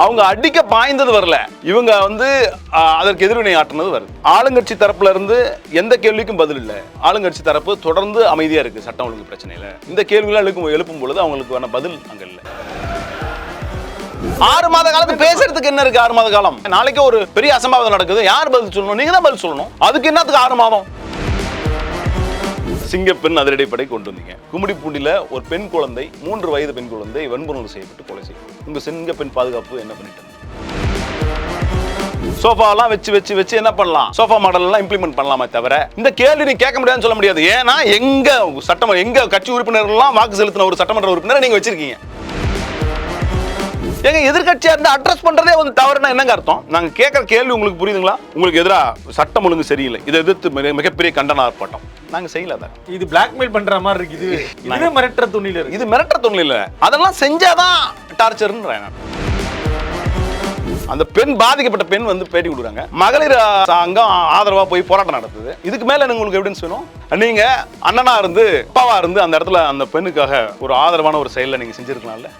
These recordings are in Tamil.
அவங்க அடிக்க பாய்ந்தது வரல, இவங்க வந்து அதற்கு எதிர்வினை ஆற்றினது வருது. ஆளுங்கட்சி தரப்புல இருந்து எந்த கேள்விக்கும் பதில் இல்லை. ஆளுங்கட்சி தரப்பு தொடர்ந்து அமைதியா இருக்கு சட்டம் ஒழுங்கு பிரச்சனையில. இந்த கேள்விகள் எழுப்பும் பொழுது அவங்களுக்கு பதில் அங்க இல்லை. 6 மாத காலத்துக்கு பேசுறதுக்கு என்ன இருக்கு? 6 மாத காலம். நாளைக்கு ஒரு பெரிய அசம்பாவிதம் நடக்குது, யார் பதில் சொல்லணும்? நீங்க தான் பதில் சொல்லணும். அதுக்கு என்னத்துக்கு 6 மாதம்? சிங்கப்பெண் அதிரடிப்படை கொண்டு வந்தீங்க. கும்மிடிப்பூண்டியில ஒரு பெண் குழந்தை, 3 வயது பெண் குழந்தை வன்புணர்வு செய்யப்பட்டு கொலை செய்யும். உங்க சிங்கப்பெண் பாதுகாப்பு என்ன பண்ணிட்டு? சோஃபாலாம் வச்சு என்ன பண்ணலாம்? சோஃபா மாடல் எல்லாம் இம்ப்ளிமெண்ட் பண்ணலாமே தவிர இந்த கேள்வி நீ கேட்க முடியாதுன்னு சொல்ல முடியாது. ஏன்னா எங்க கட்சி உறுப்பினர்கள்லாம் வாக்கு செலுத்தின ஒரு சட்டமன்ற உறுப்பினரை நீங்க வச்சிருக்கீங்க. எங்க எதிர்கட்சியா இருந்து அட்ரஸ் பண்றதே வந்து தவறுனா என்னங்க அர்த்தம்? நாங்க கேட்கற கேள்வி உங்களுக்கு புரியுதுங்களா? உங்களுக்கு எதிராக சட்டம் ஒழுங்கு சரியில்லை, இதை எதிர்த்து மிகப்பெரிய கண்டன ஆர்ப்பாட்டம் நாங்க செய்யல. இது பிளாக்மெயில் பண்ற மாதிரி இருக்கு. இது மிரட்டற துணியில இருக்கு. இது மிரட்டற துணியில இல்ல, அதெல்லாம் செஞ்சாதான் டார்ச்சர்ன்றேன். அந்த பெண், பாதிக்கப்பட்ட பெண் வந்து பேட்டி கொடுக்குறாங்க. மகளிர் சங்கம் ஆதரவா போய் போராட்டம் நடத்துது. இதுக்கு மேல உங்களுக்கு எவிடன்ஸ் வேணும்? நீங்க அண்ணனா இருந்து அப்பாவா இருந்து அந்த இடத்துல அந்த பெண்ணுக்காக ஒரு ஆதரவான ஒரு செயலை நீங்க செஞ்சிருக்கலாம்ல.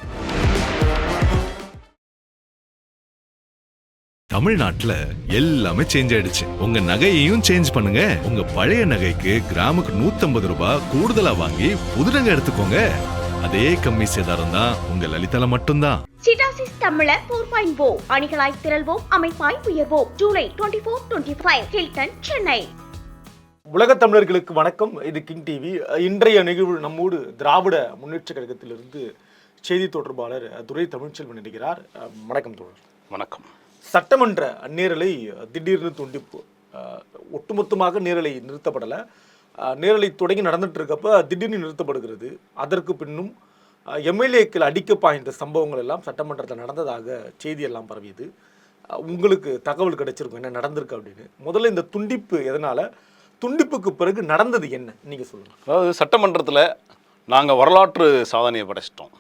தமிழ்நாட்டுல எல்லாமே சேஞ்ச் ஆயிடுச்சு. உங்க நகையையும் சேஞ்ச் பண்ணுங்க. உங்க பழைய நகைக்கு கிராமுக்கு 150 ரூபாய் கூடுதலா வாங்கி புது நகை எடுத்துக்கோங்க. அதே கம்மி சேதாரம் தான் உங்க லலிதால மட்டும்தான். சிடாசிஸ் தமிழர் 4.0 அணிகளாய் திரள்வோம், அமைப்பாய் உயர்வோம். ஜூலை 24-25 ஹில்டன், சென்னை. உலக தமிழர்களுக்கு வணக்கம். இது கிங் டிவி. இன்றைய நிகழ்வு நம்மோடு திராவிட முன்னேற்ற கழகத்திலிருந்து செய்தி தொடர்பாளர் துரை தமிழ்ச்செல்வன் இருக்கிறார். வணக்கம் தோழர். வணக்கம். சட்டமன்ற நேரலை திடீர்னு துண்டிப்பு, ஒட்டுமொத்தமாக நேரலை நிறுத்தப்படலை. நேரலை தொடங்கி நடந்துட்டு இருக்கப்ப திடீர்னு நிறுத்தப்படுகிறது. அதற்கு பின்னும் எம்எல்ஏக்கள் அடிக்க பாய்ந்த சம்பவங்கள் எல்லாம் சட்டமன்றத்தில் நடந்ததாக செய்தியெல்லாம் பரவியது. உங்களுக்கு தகவல் கிடைச்சிருக்கும் என்ன நடந்திருக்கு அப்படின்னு. முதல்ல இந்த துண்டிப்பு எதனால, துண்டிப்புக்கு பிறகு நடந்தது என்ன நீங்க சொல்லுங்க. அதாவது சட்டமன்றத்தில் நாங்கள் வரலாற்று சாதனையை படைச்சிட்டோம்.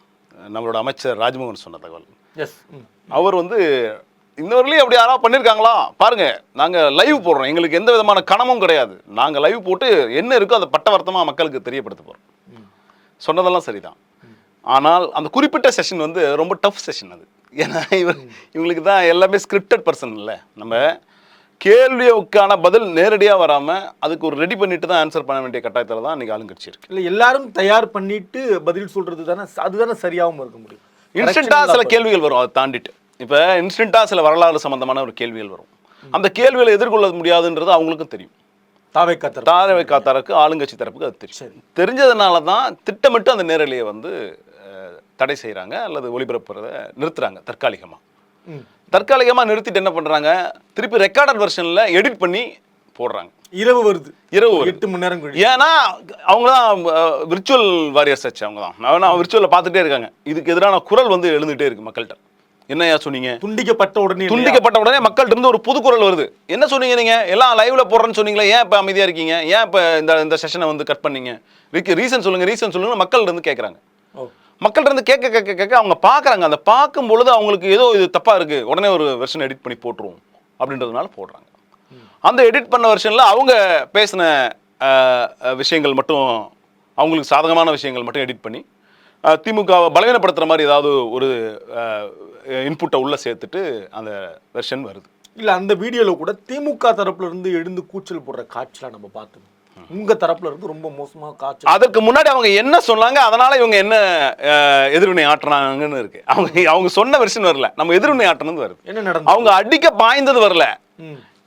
நம்மளோட அமைச்சர் ராஜ்மோகன் சொன்ன தகவல். எஸ், அவர் வந்து இன்னொருலையும் அப்படி யாராவது பண்ணியிருக்காங்களா பாருங்க, நாங்கள் லைவ் போடுறோம், எங்களுக்கு எந்த விதமான கணமும் கிடையாது, நாங்கள் லைவ் போட்டு என்ன இருக்கோ அதை பட்டவர்த்தமாக மக்களுக்கு தெரியப்படுத்த போகிறோம் சொன்னதெல்லாம் சரிதான். ஆனால் அந்த குறிப்பிட்ட செஷன் வந்து ரொம்ப டஃப் செஷன் அது. ஏன்னா இவங்களுக்கு தான் எல்லாமே ஸ்கிரிப்டட் பர்சன் இல்லை. நம்ம கேள்விக்கான பதில் நேரடியாக வராமல் அதுக்கு ஒரு ரெடி பண்ணிட்டு தான் ஆன்சர் பண்ண வேண்டிய கட்டாயத்தில் தான் இன்றைக்கி ஆளுங்கட்சி இருக்கு. இல்லை, எல்லாரும் தயார் பண்ணிட்டு பதில் சொல்கிறது தானே, அதுதானே சரியாகவும் இருக்க முடியும். இன்ஸ்டண்ட்டாக சில கேள்விகள் வரும், அதை தாண்டிட்டு இப்போ இன்ஸ்டண்ட்டாக சில வரலாறு சம்பந்தமான ஒரு கேள்விகள் வரும். அந்த கேள்விகளை எதிர்கொள்ள முடியாதுன்றது அவங்களுக்கும் தெரியும். தாவேக்காத்தாருக்கு ஆளுங்கட்சி தரப்புக்கு அது தெரியும். தெரிஞ்சதுனால தான் திட்டமிட்டு அந்த நேரலையை வந்து தடை செய்கிறாங்க அல்லது ஒளிபரப்புறத நிறுத்துறாங்க. தற்காலிகமாக நிறுத்திட்டு என்ன பண்ணுறாங்க, திருப்பி ரெக்கார்டட் வெர்ஷனில் எடிட் பண்ணி போடுறாங்க. இரவு வருது 8 மணி நேரம். ஏன்னா அவங்க தான் விர்ச்சுவல் வாரியர்ஸ் ஆச்சு. அவங்க தான் நான் விர்ச்சுவலில் பார்த்துட்டே இருக்காங்க. இதுக்கு எதிரான குரல் வந்து எழுந்துகிட்டே இருக்கு மக்கள்கிட்ட. என்னையா சொன்னீங்க? துண்டிக்கப்பட்ட உடனே மக்கள்கிட்ட இருந்து ஒரு புது குரல் வருது. என்ன சொன்னீங்க? நீங்க எல்லாம் லைவ்ல போடுறேன்னு சொன்னீங்களா, ஏன் இப்ப அமைதியா இருக்கீங்க? ஏன் இப்ப இந்த செஷனை வந்து கட் பண்ணீங்க? ரீசன் சொல்லுங்க மக்கள் இருந்து கேட்கறாங்க. மக்கள்கிட்ட இருந்து கேட்க அவங்க பாக்குறாங்க. அந்த பார்க்கும் பொழுது அவங்களுக்கு ஏதோ இது தப்பா இருக்கு, உடனே ஒரு வெர்ஷன் எடிட் பண்ணி போட்டுருவோம் அப்படின்றதுனால போடுறாங்க. அந்த எடிட் பண்ண வெர்ஷன்ல அவங்க பேசின விஷயங்கள் மட்டும், அவங்களுக்கு சாதகமான விஷயங்கள் மட்டும் எடிட் பண்ணி திமுகவை பலவீனப்படுத்துற மாதிரி ஏதாவது ஒரு இன்புட்டை உள்ள சேர்த்துட்டு அந்த வெர்ஷன் வருது. இல்ல, அந்த வீடியோல கூட திமுக தரப்புல இருந்து எழுந்து கூச்சல் போடுற காட்சிலாம் நம்ம பார்த்தோம். உங்க தரப்புல இருந்து ரொம்ப மோசமா காட்சி. அதற்கு முன்னாடி அவங்க என்ன சொன்னாங்க, அதனால இவங்க என்ன எதிர்வினை ஆற்றினாங்கன்னு இருக்கு. அவங்க சொன்ன வெர்ஷன் வரல, நம்ம எதிர்வினை ஆற்றினது வருது. என்ன நடந்தது? அவங்க அடிக்க பாய்ந்தது வரல,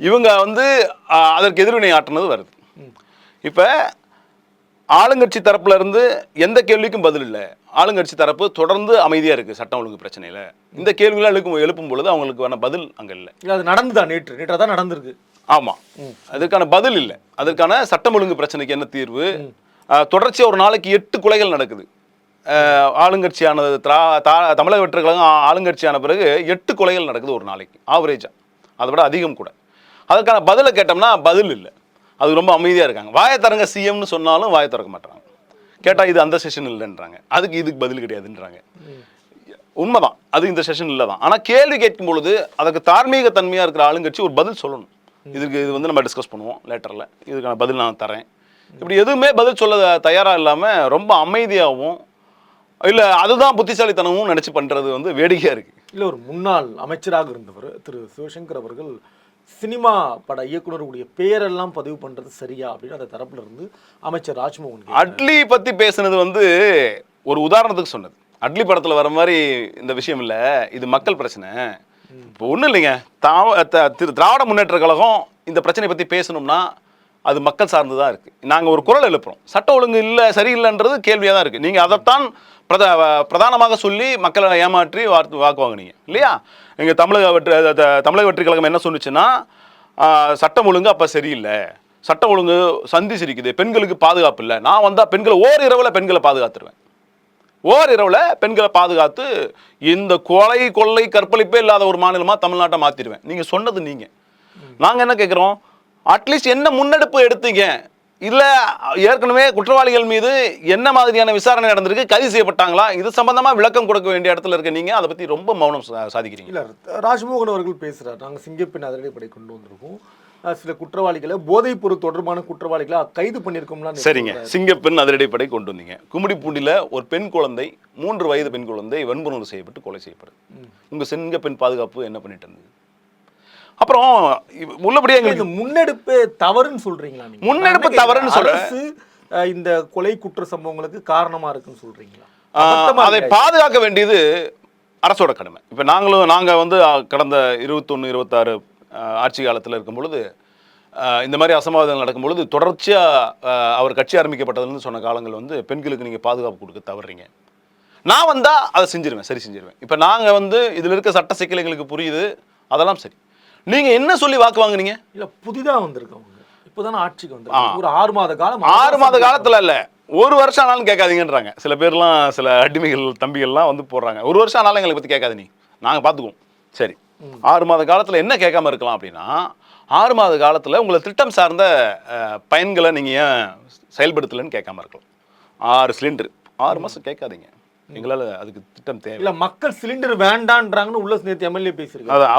இவங்க வந்து அதற்கு எதிர்வினை ஆற்றினது வருது. இப்ப ஆளுங்கட்சி தரப்புல இருந்து எந்த கேள்விக்கும் பதில் இல்லை. ஆளுங்கட்சி தரப்பு தொடர்ந்து அமைதியா இருக்கு சட்டம் ஒழுங்கு பிரச்சனையில. இந்த கேள்விகள் எழுப்பும் பொழுது அவங்களுக்கு பதில் அங்க இல்லை. அது நடந்துதா? நேற்று தான் நடந்திருக்கு. ஆமா, அதற்கான பதில் இல்லை. அதற்கான சட்டம் ஒழுங்கு பிரச்சனைக்கு என்ன தீர்வு? தொடர்ச்சியா ஒரு நாளைக்கு 8 கொலைகள் நடக்குது. ஆளுங்கட்சியானது தமிழக வெற்றி கழகம் ஆளுங்கட்சியான பிறகு 8 கொலைகள் நடக்குது ஒரு நாளைக்கு, ஆவரேஜா. அதை விட அதிகம் கூட. அதற்கான பதிலை கேட்டோம்னா பதில் இல்லை. அது ரொம்ப அமைதியாக இருக்காங்க. வாயை தரங்க சிஎம்னு சொன்னாலும் வாயை திறக்க மாட்டாங்க. கேட்டால் இது அந்த செஷன் இல்லைன்றாங்க, இதுக்கு பதில் கிடையாதுன்றாங்க. உண்மைதான், அது இந்த செஷன் இல்லை தான். ஆனால் கேள்வி கேட்கும் பொழுது அதற்கு தார்மீக தன்மையாக இருக்கிற ஆளுங்கட்சி ஒரு பதில் சொல்லணும். இது வந்து நம்ம டிஸ்கஸ் பண்ணுவோம் லேட்டரில், இதுக்கான பதில் நான் தரேன். இப்படி எதுவுமே பதில் சொல்ல தயாராக இல்லாமல் ரொம்ப அமைதியாகவும் இல்லை அதுதான் புத்திசாலித்தனமும் நினச்சி பண்ணுறது வந்து வேடிக்கையாக இருக்குது. இல்லை, ஒரு முன்னாள் அமைச்சராக இருந்தவர் திரு சிவசங்கர் அவர்கள் சினிமா பட இயக்குனருடைய பெயரெல்லாம் பதிவு பண்றது சரியா அப்படின்னு அந்த தரப்புல இருந்து அமைச்சர் ராஜ்மோகன் கேட்டாரு. அட்லி பத்தி பேசுனது வந்து ஒரு உதாரணத்துக்கு சொன்னது. அட்லி படத்துல வர மாதிரி இந்த விஷயம் இல்ல, இது மக்கள் பிரச்சனை. இப்போ ஒண்ணும் இல்லைங்க, திராவிட முன்னேற்ற கழகம் இந்த பிரச்சனை பத்தி பேசணும்னா அது மக்கள் சார்ந்து தான் இருக்கு. நாங்க ஒரு குரல் எழுப்புறோம், சட்ட ஒழுங்கு இல்ல சரியில்லைன்றது கேள்வியா தான் இருக்கு. நீங்க அதைத்தான் பிரதானமாக சொல்லி மக்களை ஏமாற்றி வாக்கு வாங்குனீங்க இல்லையா? எங்க தமிழக வெற்றி கழகம் என்ன சொன்னுச்சுன்னா, சட்டம் ஒழுங்கு அப்ப சரியில்லை, சட்டம் ஒழுங்கு சந்தி சிரிக்குது, பெண்களுக்கு பாதுகாப்பு இல்லை, நான் வந்தா பெண்களை ஓரிரவில் பெண்களை பாதுகாத்துருவேன், ஓரிரவில் பெண்களை பாதுகாத்து இந்த கொலை கொள்ளை கற்பழிப்பே இல்லாத ஒரு மாநிலமா தமிழ்நாட்டை மாத்திடுவேன். நீங்க சொன்னது நீங்க. நாங்க என்ன கேட்கிறோம், அட்லீஸ்ட் என்ன முன்னெடுப்பு எடுத்தீங்க, இல்ல ஏற்கனவே குற்றவாளிகள் மீது என்ன மாதிரியான விசாரணை நடந்திருக்கு, கைது செய்யப்பட்டாங்களா, இது சம்பந்தமா விளக்கம் கொடுக்க வேண்டிய இடத்துல இருக்க நீங்க அதை பத்தி ரொம்ப மௌனம் சாதிக்கிறீங்க. இல்ல, ராஜ்மோகன் அவர்கள் பேசுறாரு, நாங்க சிங்கப்பெண் அதிரடிப்படை கொண்டு வந்திருக்கோம், சில குற்றவாளிகளை போதைப் பொருள் தொடர்பான குற்றவாளிகளை கைது பண்ணியிருக்கோம்லாம். சரிங்க, சிங்கப்பெண் அதிரடிப்படை கொண்டு வந்தீங்க. கும்மிடிப்பூண்டியில ஒரு பெண் குழந்தை, 3 வயது பெண் குழந்தை வன்புணர்வு செய்யப்பட்டு கொலை செய்யப்படுது. உங்க சிங்கப்பெண் பாதுகாப்பு என்ன பண்ணிட்டு இருந்தது? அப்புறம் உள்ளபடியே எங்களுக்கு முன்னெடுப்பு தவறுன்னு சொல்றீங்களா? முன்னெடுப்பு தவறுன்னு அரசு இந்த கொலை குற்ற சம்பவங்களுக்கு காரணமா இருக்குன்னு சொல்றீங்களா? அதை பாதுகாக்க வேண்டியது அரசோட கடமை. இப்ப நாங்க வந்து கடந்த 21, 26 ஆட்சி காலத்தில் இருக்கும் பொழுது இந்த மாதிரி அசம்பாவிதங்கள் நடக்கும் பொழுது தொடர்ச்சியா அவர் கட்சி ஆரம்பிக்கப்பட்டதுன்னு சொன்ன காலங்கள் வந்து பெண்களுக்கு நீங்க பாதுகாப்பு கொடுக்க தவறுறீங்க. நான் வந்தா அதை செஞ்சிருவேன், சரி செஞ்சிருவேன். இப்ப நாங்க வந்து இதுல இருக்க சட்ட சிக்கல் எங்களுக்கு புரியுது, அதெல்லாம் சரி. நீங்க என்ன சொல்லி வாக்கு வாங்குனீங்க? இல்ல, புதிதா வந்திருக்கவங்க இப்பதானே ஆட்சிக்கு வந்து ஒரு 6 மாத காலம், 6 மாத காலத்துல இல்ல, 1 வருஷம் ஆனாலும் கேட்காதீங்கன்றாங்க சில பேர்லாம். சில அடிமைகள் தம்பிகள்லாம் வந்து போடுறாங்க, 1 வருஷம் ஆனாலும் எங்களை பத்தி கேட்காது, நீ நாங்க பாத்துக்குவோம். சரி, 6 மாத காலத்துல என்ன கேட்காம இருக்கலாம் அப்படின்னா, 6 மாத காலத்துல உங்களை திட்டம் சார்ந்த பயன்களை நீங்க ஏன் செயல்படுத்தலன்னு கேட்காம இருக்கலாம். 6 சிலிண்டர் 6 மாசம் கேட்காதீங்க, எங்களால அதுக்கு திட்டம் தேவை இல்ல. மக்கள் சிலிண்டர் வேண்டான்றாங்கன்னு உள்ள நேத்து எம்எல்ஏ பேசிருக்காரு. அதான்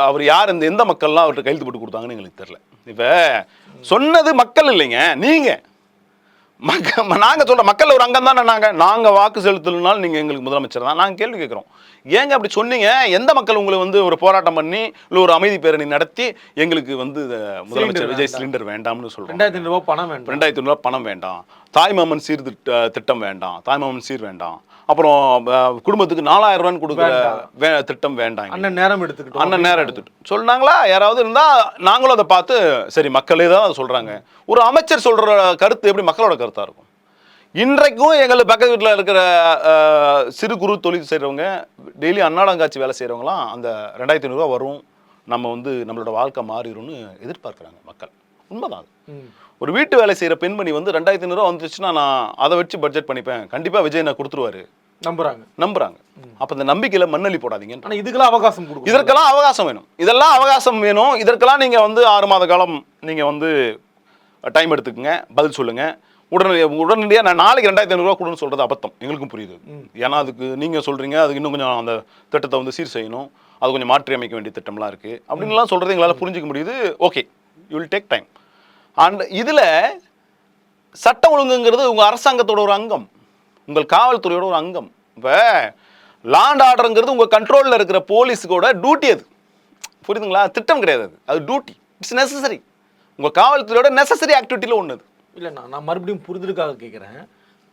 அவர் யார், எந்த மக்கள்லாம் அவர்கிட்ட கையெழுத்து போட்டு கொடுத்தாங்கன்னு எங்களுக்கு தெரியல. இப்ப சொன்னது மக்கள் இல்லைங்க, நீங்க நாங்க சொல்ற மக்கள் ஒரு அங்கம் தானே. நாங்க வாக்கு செலுத்தணும்னாலும் நீங்க எங்களுக்கு முதலமைச்சர் தான். நாங்க கேள்வி கேட்கிறோம், ஏங்க அப்படி சொன்னீங்க? எந்த மக்கள் உங்களை வந்து ஒரு போராட்டம் பண்ணி இல்ல ஒரு அமைதி பேரணி நடத்தி எங்களுக்கு வந்து முதலமைச்சர் விஜய் சிலிண்டர் வேண்டாம்னு சொல்றோம், 2500 ரூபாய் பணம் வேண்டாம், 2500 ரூபாய் பணம் வேண்டாம், தாய்மாமன் சீர் திட்டம் வேண்டாம், தாய்மாமன் சீர் வேண்டாம், அப்புறம் குடும்பத்துக்கு 4000 ரூபான்னு கொடுக்குற திட்டம் வேண்டாம், அண்ணன் நேரம் எடுத்துக்கிட்டு சொன்னாங்களா? யாராவது இருந்தா நாங்களும் அதை பார்த்து சரி, மக்களே தான் அதை சொல்றாங்க. ஒரு அமைச்சர் சொல்ற கருத்து எப்படி மக்களோட கருத்தா இருக்கும்? இன்றைக்கும் எங்களுக்கு பக்கத்து வீட்டில் இருக்கிற சிறு குறு தொழில் செய்கிறவங்க, டெய்லி அன்னாடங்காட்சி வேலை செய்கிறவங்களாம் அந்த 2500 ரூபா வரும், நம்ம வந்து நம்மளோட வாழ்க்கை மாறிடும்னு எதிர்பார்க்குறாங்க மக்கள். உண்மைதான். ஒரு வீட்டு வேலை செய்கிற பெண்மணி வந்து 2500 ரூபா வந்துச்சுன்னா நான் அதை வச்சு பட்ஜெட் பண்ணிப்பேன், கண்டிப்பாக விஜய் நான் கொடுத்துருவாரு நம்புறாங்க. அப்ப இந்த நம்பிக்கையில மண்ணள்ளி போடாதீங்க. ஆனா இதுக்கெல்லாம் அவகாசம் கொடுக்கும், இதற்கெல்லாம் அவகாசம் வேணும், இதெல்லாம் அவகாசம் வேணும். இதற்கெல்லாம் நீங்க வந்து 6 மாத காலம் நீங்க வந்து டைம் எடுத்துக்கங்க, பதில் சொல்லுங்க. உடனடியாக நான் நாளைக்கு 2500 ரூபா கொடுன்னு சொல்றது அபத்தம், எங்களுக்கும் புரியுது. ஏன்னா அதுக்கு நீங்க சொல்றீங்க, அதுக்கு இன்னும் கொஞ்சம் அந்த திட்டத்தை வந்து சீர் செய்யணும், அது கொஞ்சம் மாற்றி அமைக்க வேண்டிய திட்டம்லாம் இருக்கு அப்படின்லாம் சொல்றது எங்களால் புரிஞ்சுக்க முடியுது. Okay, you will take time. And இதுல சட்ட ஒழுங்குங்கிறது உங்க அரசாங்கத்தோட ஒரு அங்கம், உங்கள் காவல்துறையோட ஒரு அங்கம். இப்போ லாண்ட் ஆர்டருங்கிறது உங்கள் கண்ட்ரோலில் இருக்கிற போலீஸுக்கோட டியூட்டி, அது புரியுதுங்களா? திட்டம் கிடையாது, அது டியூட்டி, இட்ஸ் நெசசரி. உங்கள் காவல்துறையோட நெசசரி ஆக்டிவிட்டியில் ஒன்று. இல்லை, நான் மறுபடியும் புரிதலுக்காக கேட்குறேன்.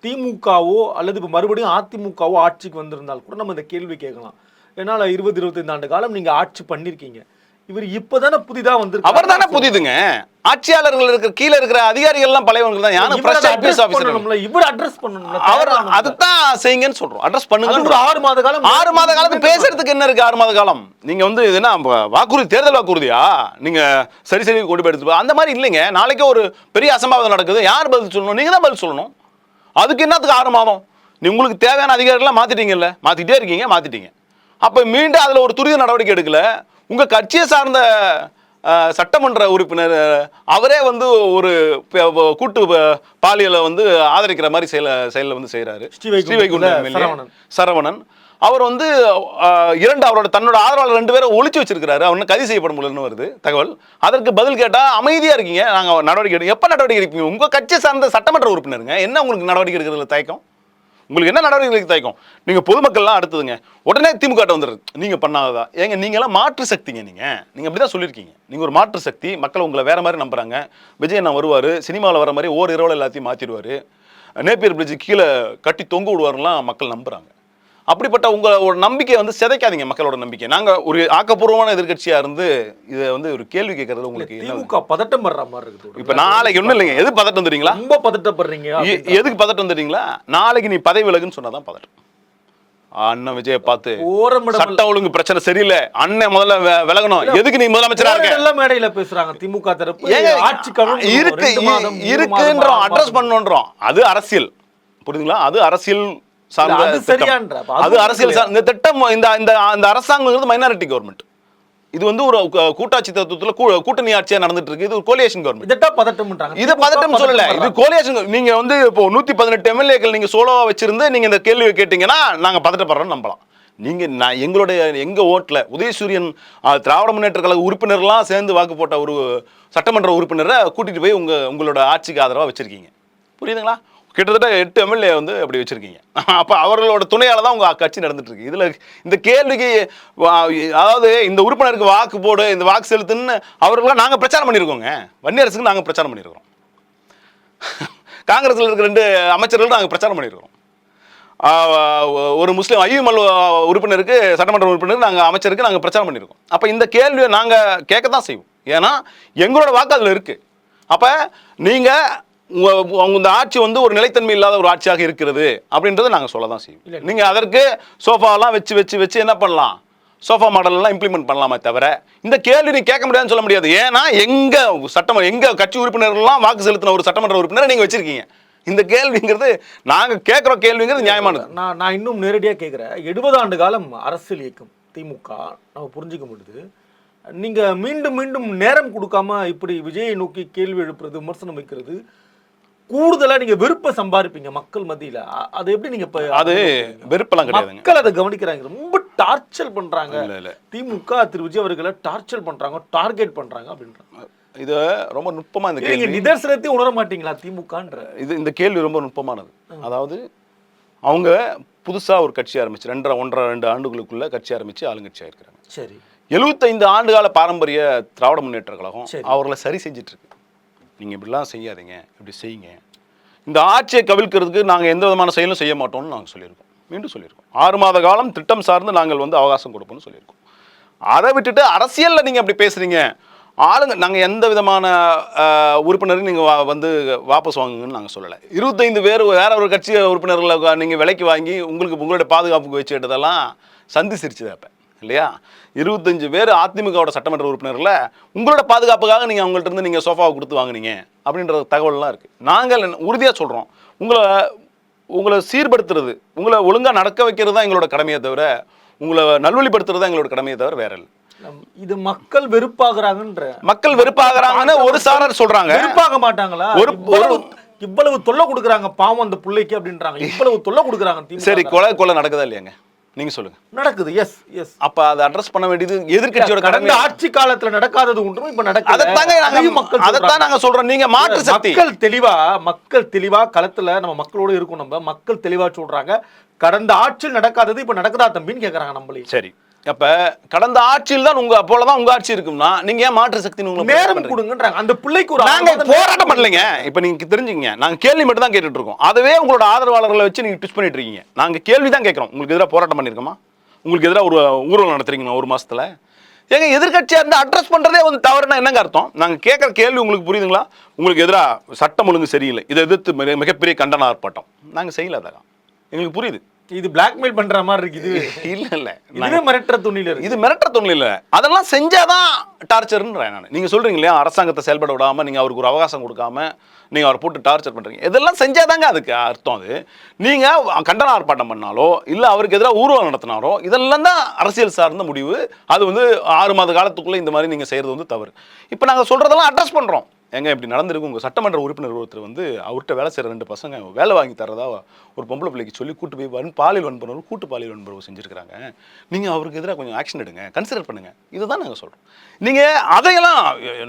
திமுகவோ அல்லது இப்போ மறுபடியும் அதிமுகவோ ஆட்சிக்கு வந்திருந்தால் கூட நம்ம இந்த கேள்வி கேட்கலாம். ஏன்னா 20-25 ஆண்டு காலம் நீங்கள் ஆட்சி பண்ணியிருக்கீங்க, இவர் இப்பதானே புதிதா வந்து அவர் தானே புதிதுங்க. ஆட்சியாளர்கள் இருக்கிற கீழே இருக்கிற அதிகாரிகள் எல்லாம் பழையவங்க தான். யாரும் ஃப்ரெஷ் ஆபீஸ் ஆபீசர் இவர் அட்ரஸ் பண்ணணும், அவர் அதுதான் செய்யுங்கன்னு சொல்றோம். அட்ரஸ் பண்ணுங்க. ஒரு 6 மாத காலம், 6 மாத காலத்துக்கு பேசுறதுக்கு என்ன இருக்கு? 6 மாத காலம் நீங்க வந்து என்ன வாக்குறுதி, தேர்தல் வாக்குறுதியா? நீங்க சரி கொண்டு போய் எடுத்து அந்த மாதிரி இல்லைங்க. நாளைக்கு ஒரு பெரிய அசம்பாவிதம் நடக்குது, யார் பதில் சொல்லணும்? நீங்க தான் பதில் சொல்லணும். அதுக்கு என்னத்துக்கு 6 மாதம்? நீ உங்களுக்கு தேவையான அதிகாரிகள்லாம் மாத்திட்டீங்கல்ல, மாத்திட்டே இருக்கீங்க, மாத்திட்டீங்க. அப்ப மீண்டும் அதுல ஒரு துரித நடவடிக்கை எடுக்கல. உங்க கட்சியை சார்ந்த சட்டமன்ற உறுப்பினர் அவரே வந்து ஒரு கூட்டு பாலியலை வந்து ஆதரிக்கிற மாதிரி செயலை வந்து செய்யறாரு. சரவணன் அவர் வந்து தன்னோட ஆதரவாளர் 2 பேரை ஒளிச்சு வச்சிருக்கிறாரு, அவனை கைது செய்யப்பட முடியலன்னு வருது தகவல். அதற்கு பதில் கேட்டா அமைதியா இருக்கீங்க, நாங்க நடவடிக்கை எப்ப நடவடிக்கை எடுப்பீங்க? உங்க கட்சி சார்ந்த சட்டமன்ற உறுப்பினருங்க, என்ன உங்களுக்கு நடவடிக்கை எடுக்கிறதுல தயக்கம்? உங்களுக்கு என்ன நடவடிக்கைகளுக்கு தயக்கம்? நீங்க பொதுமக்கள்லாம் அடுத்ததுங்க உடனே திமுக வந்துடுறது. நீங்க பண்ணாததா? ஏங்க நீங்க எல்லாம் மாற்று சக்திங்க. நீங்க அப்படிதான் சொல்லியிருக்கீங்க. நீங்க ஒரு மாற்று சக்தி, மக்கள் உங்களை வேற மாதிரி நம்புறாங்க. விஜய் நான் வருவாரு, சினிமாவில் வர மாதிரி ஓர் இரவுல எல்லாத்தையும் மாத்திடுவாரு, நேப்பியர் பிரிட்ஜ் கீழே கட்டி தொங்க விடுவாருலாம் மக்கள் நம்புறாங்க. அப்படிப்பட்ட உங்களோட நம்பிக்கையை வந்து சிதைக்காதீங்க. மக்களோட நம்பிக்கை. நாங்க ஒரு ஆக்கப்பூர்வமான எதிர்க்கட்சியா இருந்து இதை வந்து ஒரு கேள்வி கேட்கறது உங்களுக்கு திமுக பதட்டம் படுற மாதிரி இருக்குது. இப்ப நாளைக்கு ஒண்ணும் இல்லைங்க. எது பதட்டம் தெரியுங்களா? ரொம்ப பதட்டப்படுறீங்க. எதுக்கு பதட்டம் தெரியுங்களா? நாளைக்கு நீ பதவி விலகுன்னு சொன்னாதான் பதட்டம். அண்ணன் விஜய பார்த்து சட்ட ஒழுங்கு பிரச்சனை சரியில்லை, அண்ணன் முதல்ல விலகணும், எதுக்கு நீ முதலமைச்சரா இருக்க? எல்லா மேடையில பேசுறாங்க திமுக தரப்பு. ஆட்சி இருக்குன்றோம், அட்ரஸ் பண்ணணும்ன்றோம். அது அரசியல், புரியுதுங்களா? அது அரசியல் சார்ந்த, அது அரசியல் சார்ந்த இந்த திட்டம். இந்த அரசாங்கம் மைனாரிட்டி கவர்மெண்ட். இது வந்து ஒரு கூட்டாட்சி தத்துவத்துல கூட்டணி ஆட்சியா நடந்துட்டு இருக்கு. இது ஒரு கோலியேஷன் கவர்மெண்ட். இது பதட்டம் சொல்லல, இது கோலியேஷன். நீங்க வந்து இப்போ 118 எம்எல்ஏக்கள் நீங்க சோலோவா வச்சிருந்து நீங்க இந்த கேள்வியை கேட்டீங்கன்னா நாங்க பதட்டப்படுறோம்னு நம்பலாம். நீங்க எங்க ஓட்டுல உதயசூரியன் திராவிட முன்னேற்ற கழக உறுப்பினர்லாம் சேர்ந்து வாக்கு போட்ட ஒரு சட்டமன்ற உறுப்பினரை கூட்டிட்டு போய் உங்களோட ஆட்சிக்கு ஆதரவா வச்சிருக்கீங்க. புரியுதுங்களா? கிட்டத்தட்ட 8 எம்எல்ஏ வந்து அப்படி வச்சிருக்கீங்க. அப்ப அவர்களோட துணையால தான் உங்க கட்சி நடந்துட்டு இருக்கு. இதுல இந்த கேள்விக்கு, அதாவது இந்த உறுப்பினருக்கு வாக்கு போடு, இந்த வாக்கு செலுத்துன்னு அவர்களாம் நாங்க பிரச்சாரம் பண்ணியிருக்கோங்க. வன்னியரசுக்கு நாங்க பிரச்சாரம் பண்ணியிருக்கிறோம். காங்கிரஸ்ல இருக்கிற 2 அமைச்சர்கள் நாங்க பிரச்சாரம் பண்ணியிருக்கிறோம். ஒரு முஸ்லீம் ஐயுமல் உறுப்பினருக்கு, சட்டமன்ற உறுப்பினருக்கு, நாங்க அமைச்சருக்கு நாங்க பிரச்சாரம் பண்ணியிருக்கோம். அப்ப இந்த கேள்வியை நாங்க கேட்கத்தான் செய்வோம். ஏன்னா எங்களோட வாக்கு அதுல இருக்கு. அப்ப நீங்க இந்த ஆட்சி வந்து ஒரு நிலைத்தன்மை இல்லாத ஒரு ஆட்சியாக இருக்கிறது அப்படின்றத நாங்கள் சொல்ல தான் செய்வோம். நீங்கள் அதற்கு சோஃபாலாம் வச்சு என்ன பண்ணலாம், சோஃபா மாடல்லாம் இம்ப்ளிமெண்ட் பண்ணலாமே தவிர இந்த கேள்வி நீ கேட்க முடியாதுன்னு சொல்ல முடியாது. ஏன்னா எங்க கட்சி உறுப்பினர்கள்லாம் வாக்கு செலுத்தின ஒரு சட்டமன்ற உறுப்பினரை நீங்கள் வச்சிருக்கீங்க. இந்த கேள்விங்கிறது நாங்கள் கேட்குற கேள்விங்கிறது நியாயமானது. நான் இன்னும் நேரடியாக கேட்குறேன். 70 ஆண்டு காலம் அரசியல் இயக்கம் திமுக நம்ம புரிஞ்சுக்க முடியுது. நீங்க மீண்டும் மீண்டும் நேரம் கொடுக்காம இப்படி விஜயை நோக்கி கேள்வி எழுப்புறது, விமர்சனம் வைக்கிறது, கூடுதலா நீங்க வெறுப்பை சம்பாதிப்பீங்க மக்கள் மத்தியில. அது எப்படி நீங்க அது வெறுப்பெல்லாம் கிடையாது. மக்கள் அதை கவனிக்கிறாங்க, ரொம்ப டார்ச்சர் பண்றாங்க. திமுக திரு விஜய் அவர்களை டார்ச்சர் பண்றாங்க, டார்கெட் பண்றாங்க அப்படின்றாங்க. இது ரொம்ப நுட்பமா இந்த கேள்வி. நிதர்சனத்தை உணர மாட்டீங்களா திமுகன்ற? இந்த கேள்வி ரொம்ப நுட்பமானது. அதாவது அவங்க புதுசா ஒரு கட்சி ஆரம்பிச்சு 1.5-2 ஆண்டுகளுக்குள்ள கட்சி ஆரம்பிச்சு ஆளுங்கட்சி ஆயிருக்காங்க. சரி, 75 ஆண்டுகால பாரம்பரிய திராவிட முன்னேற்ற கழகம் அவர்களை சரி செஞ்சுட்டு இருக்கு. நீங்கள் இப்படிலாம் செய்யாதீங்க, இப்படி செய்யுங்க, இந்த ஆட்சியை கவிழ்க்கிறதுக்கு நாங்கள் எந்த விதமான செயலும் செய்ய மாட்டோம்னு நாங்கள் சொல்லியிருக்கோம். மீண்டும் சொல்லியிருக்கோம். 6 மாத காலம் திட்டம் சார்ந்து நாங்கள் வந்து அவகாசம் கொடுப்போம்னு சொல்லியிருக்கோம். அதை விட்டுட்டு அரசியலில் நீங்கள் அப்படி பேசுகிறீங்க, ஆளுங்க நாங்கள் எந்த விதமான உறுப்பினரையும் நீங்கள் வந்து வாபஸ் வாங்குங்கன்னு நாங்கள் சொல்லலை. 25 பேர் வேற ஒரு கட்சி உறுப்பினர்களை நீங்கள் விலைக்கு வாங்கி உங்களுடைய பாதுகாப்புக்கு வச்சு விட்டதெல்லாம் சந்தி சிரிச்சுது அப்போ இல்லையா? 25 பேர் அதிமுகவோட சட்டமன்ற உறுப்பினர்களை உங்களோட பாதுகாப்புக்காக நீங்கள் அவங்கள்ட்ட இருந்து நீங்கள் சோஃபாவை கொடுத்து வாங்கினீங்க அப்படின்ற தகவல்லாம் இருக்குது. நாங்கள் உறுதியாக சொல்கிறோம், உங்களை சீர்படுத்துறது, உங்களை ஒழுங்காக நடக்க வைக்கிறது தான் எங்களோட கடமையை தவிர, உங்களை நல்வழிப்படுத்துறது தான் எங்களோட கடமையை தவிர வேற இல்லை. இது மக்கள் வெறுப்பாகிறாங்கன்னு ஒரு சாரர் சொல்றாங்க. வெறுப்பாக மாட்டாங்களா? இவ்வளவு தொல்லை கொடுக்குறாங்க பாவம் அந்த பிள்ளைக்கு அப்படின்றாங்க. இவ்வளவு தொல்லை கொடுக்குறாங்க. சரி, கொலை நடக்குதா இல்லையாங்க? நீங்க சொல்லுங்க. நடக்குது. Yes yes. அப்ப அதை அட்ரஸ் பண்ண வேண்டியது எதிர்க்கட்சியோட கடமை. ஆட்சி காலத்துல நடக்காதது ஒன்றும் இப்ப நடக்குது. அதைத்தான் நாங்க சொல்றோம். நீங்க மாற்று சக்தி. மக்கள் தெளிவா களத்துல நம்ம மக்களோட இருக்கும். நம்ம மக்கள் தெளிவா சொல்றாங்க, கடந்த ஆட்சியில் நடக்காதது இப்ப நடக்குதா தம்பின்னு கேக்குறாங்க நம்மளே. சரி, அப்ப கடந்த ஆட்சியில் தான் அப்போதான் உங்க ஆட்சி இருக்கும்னா நீங்க ஏன் மாற்று சக்தி நேரம் கொடுங்கன்றாங்க. அந்த பிள்ளைக்கு ஒரு நாங்க போராட்டம் பண்ணலைங்க. இப்ப நீங்க தெரிஞ்சுங்க, நாங்க கேள்வி மட்டும் தான் கேட்டுட்டு இருக்கோம். அதுவே உங்களோட ஆதரவாளர்களை வச்சு நீங்க ட்விஸ்ட் பண்ணிட்டு இருக்கீங்க. நாங்க கேள்வி தான் கேட்கிறோம். உங்களுக்கு எதிராக போராட்டம் பண்ணிருக்கோமா? உங்களுக்கு எதிராக ஒரு ஊர்வலம் நடத்துறீங்களா ஒரு மாசத்துல? ஏங்க எதிர்கட்சியா இருந்து அட்ரஸ் பண்றதே வந்து தவறுனா என்னங்க அர்த்தம்? நாங்க கேட்கற கேள்வி உங்களுக்கு புரியுதுங்களா? உங்களுக்கு எதிராக சட்டம் ஒழுங்கு சரியில்லை, இதை எதிர்த்து மிகப்பெரிய கண்டன ஆர்ப்பாட்டம் நாங்க செய்யல. அதான் எங்களுக்கு புரியுது. இது பிளாக்மெயில் பண்ற மாதிரி இருக்குது. இல்ல இது மிரட்டுற துணியில இருக்கு. இது மிரட்டுற துணியில அதெல்லாம் செஞ்சாதான் டார்ச்சர்ன்றேன் நான். நீங்க சொல்றீங்க இல்லையா, அரசாங்கத்தை செயல்பட விடாம நீங்க அவருக்கு ஒரு அவகாசம் கொடுக்காம நீங்க அவரை போட்டு டார்ச்சர் பண்றீங்க. இதெல்லாம் செஞ்சாதாங்க அதுக்கு அர்த்தம். அது நீங்க கண்டன ஆர்ப்பாட்டம் பண்ணாலோ இல்ல அவருக்கு எதிராக ஊர்வலம் நடத்தினாரோ இதெல்லாம் தான் அரசியல் சார்ந்த முடிவு. அது வந்து 6 மாத காலத்துக்குள்ள இந்த மாதிரி நீங்க செய்யறது வந்து தவறு. இப்ப நாங்க சொல்றதெல்லாம் அட்ரஸ் பண்றோம். எங்க இப்படி நடந்திருக்கு, உங்க சட்டமன்ற உறுப்பினர் ஒருத்தர் வந்து அவர்கிட்ட வேலை செய்யற 2 பசங்க வேலை வாங்கி தரதா ஒரு பொம்பளை பிள்ளைக்கு சொல்லி கூட்டு போய் பாலியல் வன்புணர்வு, கூட்டு பாலியல் வன்புணர்வு செஞ்சிருக்காங்க. நீங்க அவருக்கு எதிராக கொஞ்சம் ஆக்ஷன் எடுங்க, கன்சிடர் பண்ணுங்க. இதுதான் நாங்க சொல்றோம். நீங்க அதையெல்லாம்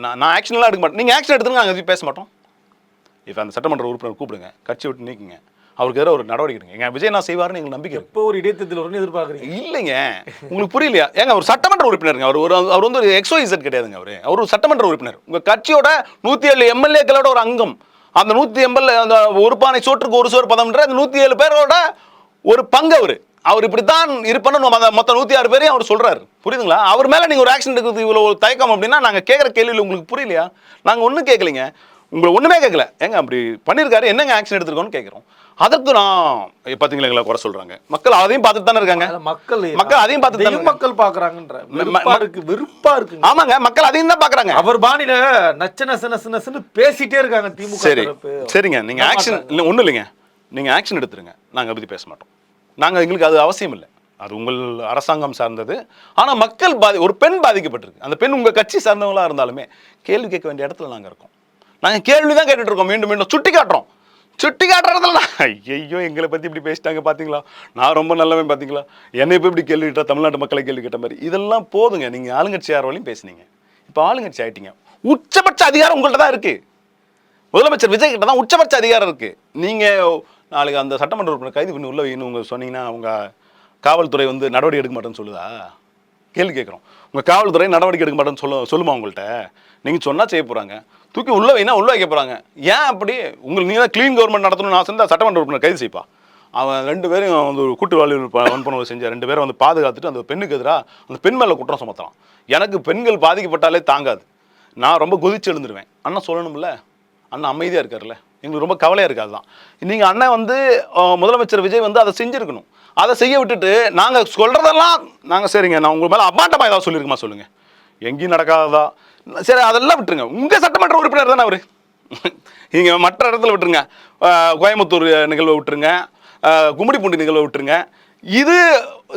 நான் ஆக்ஷன் எல்லாம் எடுக்க மாட்டேன். நீங்க ஆக்ஷன் எடுத்துங்க, நாங்க பேச மாட்டோம். இப்போ அந்த சட்டமன்ற உறுப்பினர் கூப்பிடுங்க, கட்சி விட்டு நீக்குங்க. அவருக்கு எதிராக ஒரு நடவடிக்கை எடுங்க. எங்க விஜய் நான் செய்வாருன்னு எங்களுக்கு நம்பிக்கை இருக்கு. இப்போ ஒரு இடைத்தேர்தல் வரும்னு எதிர்பார்க்குறீங்க? இல்லைங்க, உங்களுக்கு புரியலையா? ஏங்க ஒரு சட்டமன்ற உறுப்பினருங்க, அவர் வந்து ஒரு XYZ கிடையாதுங்க. அவர் ஒரு சட்டமன்ற உறுப்பினர், உங்க கட்சியோட 107 MLA-க்களோட ஒரு அங்கம். அந்த 180 அந்த ஒரு பானை சோற்றுக்கு ஒரு சோறு பதம்ன்ற அந்த 107 பேரோட ஒரு பங்கு அவர் இப்படித்தான் இருப்பன்னு மொத்த 106 பேரையும் அவர் சொல்றாரு. புரியுதுங்களா? அவர் மேல நீங்க ஒரு ஆக்ஷன் எடுக்கிறது இவ்வளவு தயக்கம் அப்படின்னா நாங்க கேட்கிற கேள்வியில் உங்களுக்கு புரியலையா? நாங்க ஒன்றும் கேட்கலைங்க, உங்களை ஒண்ணுமே கேட்கல. ஏங்க அப்படி பண்ணிருக்காரு, என்னங்க ஆக்ஷன் எடுத்துருக்கோன்னு கேட்கிறோம். அதற்கு நான் பார்த்தீங்களா எங்களை குறை சொல்றாங்க. மக்கள் அதையும் பார்த்துட்டு தானே இருக்காங்க. மக்கள் அதையும் பார்த்து மக்கள் பாக்குறாங்கன்ற வெறுப்பா இருக்கு. ஆமாங்க, மக்கள் அதையும் தான் பாக்குறாங்க. அவர் பாணியில நச்சன்னு பேசிட்டே இருக்காங்க திமுக. சரி சரிங்க, நீங்க ஆக்ஷன் இல்லை, ஒன்றும் இல்லைங்க, நீங்க ஆக்ஷன் எடுத்துருங்க, நாங்க பத்தி பேச மாட்டோம். நாங்க எங்களுக்கு அது அவசியம் இல்லை, அது உங்கள் அரசாங்கம் சார்ந்தது. ஆனா மக்கள் ஒரு பெண் பாதிக்கப்பட்டிருக்கு, அந்த பெண் உங்க கட்சி சார்ந்தவங்களா இருந்தாலுமே கேள்வி கேட்க வேண்டிய இடத்துல நாங்க இருக்கோம். நாங்க கேள்வி தான் கேட்டுட்டு இருக்கோம், மீண்டும் மீண்டும் சுட்டி காட்டுறதுல ஐயோ எங்களை பத்தி இப்படி பேசிட்டாங்க பாத்தீங்களா, நான் ரொம்ப நல்லவன் பாத்தீங்களா, என்னை இப்போ இப்படி கேள்வி கேட்டா தமிழ்நாட்டு மக்களை கேள்வி கேட்ட மாதிரி. இதெல்லாம் போதுங்க. நீங்க ஆளுங்கட்சி யார் வரையும் பேசுனீங்க, இப்போ ஆளுங்கட்சி ஆயிட்டீங்க. உச்சபட்ச அதிகாரம் உங்கள்கிட்ட தான் இருக்கு. முதலமைச்சர் விஜய் கிட்ட தான் உச்சபட்ச அதிகாரம் இருக்கு. நீங்க நாளைக்கு அந்த சட்டமன்ற உறுப்பினர் கைது பண்ணி உள்ள வைன்னு உங்க சொன்னீங்கன்னா உங்க காவல்துறை வந்து நடவடிக்கை எடுக்க மாட்டேன்னு சொல்லுதா? கேள்வி கேட்குறோம். உங்க காவல்துறை நடவடிக்கை எடுக்க மாட்டேன்னு சொல்லுமா உங்கள்கிட்ட? நீங்க சொன்னா செய்ய போறாங்க, தூக்கி உள்ள வைனா உள்ள வைக்க போறாங்க. ஏன் அப்படி? உங்களுக்கு நீங்க தான் க்ளீன் கவர்மெண்ட் நடத்தணும்னு ஆசை இருந்தால் சட்டமன்ற உறுப்பினர் கைது செய்ப்பா. அவன் 2 பேரும் வந்து ஒரு கூட்டுவாளி வன்புணர்வு செஞ்ச 2 பேரை வந்து பாதுகாத்துட்டு அந்த பெண்ணுக்கு எதிராக அந்த பெண் மேலே குற்றம் சுமத்தலாம். எனக்கு பெண்கள் பாதிக்கப்பட்டாலே தாங்காது, நான் ரொம்ப கொதிச்சு எழுந்துருவேன். அண்ணன் சொல்லணும்ல, அண்ணன் அமைதியாக இருக்கார்ல, எங்களுக்கு ரொம்ப கவலையாக இருக்காது தான். நீங்கள் அண்ணன் வந்து முதலமைச்சர் விஜய் வந்து அதை செஞ்சுருக்கணும். அதை செய்ய விட்டுட்டு நாங்கள் சொல்கிறதெல்லாம் நாங்கள் சரிங்க, நான் உங்கள் மேலே அபாண்டமாக ஏதாவது சொல்லியிருக்குமா சொல்லுங்கள், எங்கேயும் நடக்காததா? சரி அதெல்லாம் விட்டுருங்க, உங்கள் சட்டமன்ற உறுப்பினர் தானே அவர். நீங்கள் மற்ற இடத்துல விட்டுருங்க, கோயம்புத்தூர் நிகழ்வை விட்டுருங்க, கும்மிடிப்பூண்டி நிகழ்வை விட்டுருங்க. இது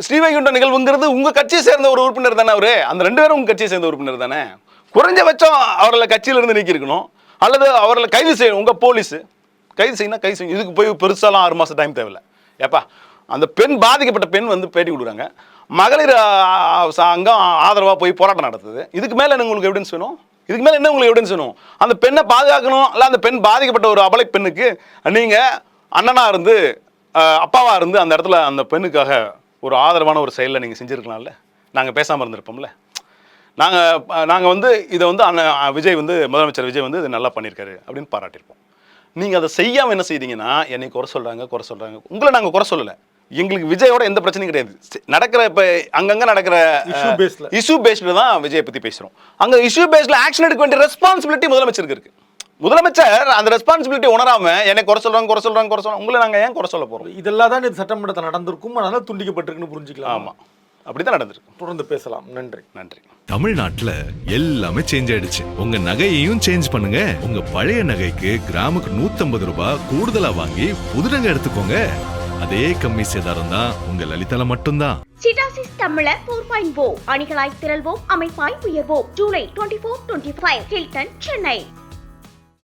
ஸ்ரீவைகுண்டம் நிகழ்வுங்கிறது உங்கள் கட்சியை சேர்ந்த ஒரு உறுப்பினர் தானே அவர். அந்த 2 பேரும் உங்கள் கட்சியை சேர்ந்த உறுப்பினர் தானே. குறைஞ்சபட்சம் அவர்களை கட்சியிலிருந்து நீக்கியிருக்கணும், அல்லது அவர்களை கைது செய்யணும். உங்கள் போலீஸு கைது செய்யணும், கைது செய்யணும். இதுக்கு போய் பெருசாலாம் 6 மாதம் டைம் தேவையில்லை. ஏப்பா அந்த பெண் பாதிக்கப்பட்ட பெண் வந்து பேட்டி கொடுக்குறாங்க, மகளிர் அங்கம் ஆதரவாக போய் போராட்டம் நடத்துது. இதுக்கு மேலே என்ன உங்களுக்கு எவிடன்ஸ் வேணும்? இதுக்கு மேலே என்ன உங்களுக்கு எவிடன்ஸ் வேணும்? அந்த பெண்ணை பாதுகாக்கணும், இல்லை அந்த பெண் பாதிக்கப்பட்ட ஒரு அபலை பெண்ணுக்கு நீங்கள் அண்ணனாக இருந்து அப்பாவாக இருந்து அந்த இடத்துல அந்த பெண்ணுக்காக ஒரு ஆதரவான ஒரு செயலில் நீங்கள் செஞ்சுருக்கலாம்ல. நாங்கள் பேசாமல் இருந்திருப்போம்ல. நாங்கள் வந்து இதை வந்து அண்ணன் விஜய் வந்து முதலமைச்சர் விஜய் வந்து இது நல்லா பண்ணியிருக்காரு அப்படின்னு பாராட்டியிருப்போம். நீங்கள் அதை செய்யாமல் என்ன செய்தீங்கன்னா என்னை குறை சொல்கிறாங்க. உங்களை நாங்கள் குறை சொல்லலை, எங்களுக்கு விஜயோட எந்த பிரச்சனையும் கிடையாது. நடக்கிற இப்போ அங்கங்கே நடக்கிற இஷ்யூ பேஸ்டில் தான் விஜயை பற்றி பேசுகிறோம். அங்கே இஷ்யூ பேஸ்டில் ஆக்ஷன் எடுக்க வேண்டிய ரெஸ்பான்சிபிலிட்டி முதலமைச்சருக்கு இருக்குது. முதலமைச்சர் அந்த ரெஸ்பான்சிபிலிட்டி உணராமல் என்னை குறை சொல்கிறாங்க. உங்களை நாங்கள் ஏன் குறை சொல்ல போகிறோம்? இதெல்லாம் தான் இது சட்டமன்றத்தில் நடந்திருக்கும், அதனால் துண்டிக்கப்பட்டிருக்குன்னு புரிஞ்சுக்கலாம். ஆமாம், அப்படிதான் நடந்திருக்கு. தொடர்ந்து பேசலாம். நன்றி. தமிழ்நாட்டுல எல்லாமே சேஞ்ச் ஆயிடுச்சு. உங்க நகையையும் சேஞ்ச் பண்ணுங்க. உங்க பழைய நகைக்கு கிராமுக்கு 150 ரூபாய் கூடுதலா வாங்கி புது நகை எடுத்துக்கோங்க. அதே கம்மி சேதாரம் தான் உங்க லலிதால மட்டும்தான். சிட்டாசிஸ் தமிழர் 4.0 அணிகளாய் திரள்வோம், அமைப்பாய் உயர்வோம். ஜூலை 24-25 ஹில்டன், சென்னை.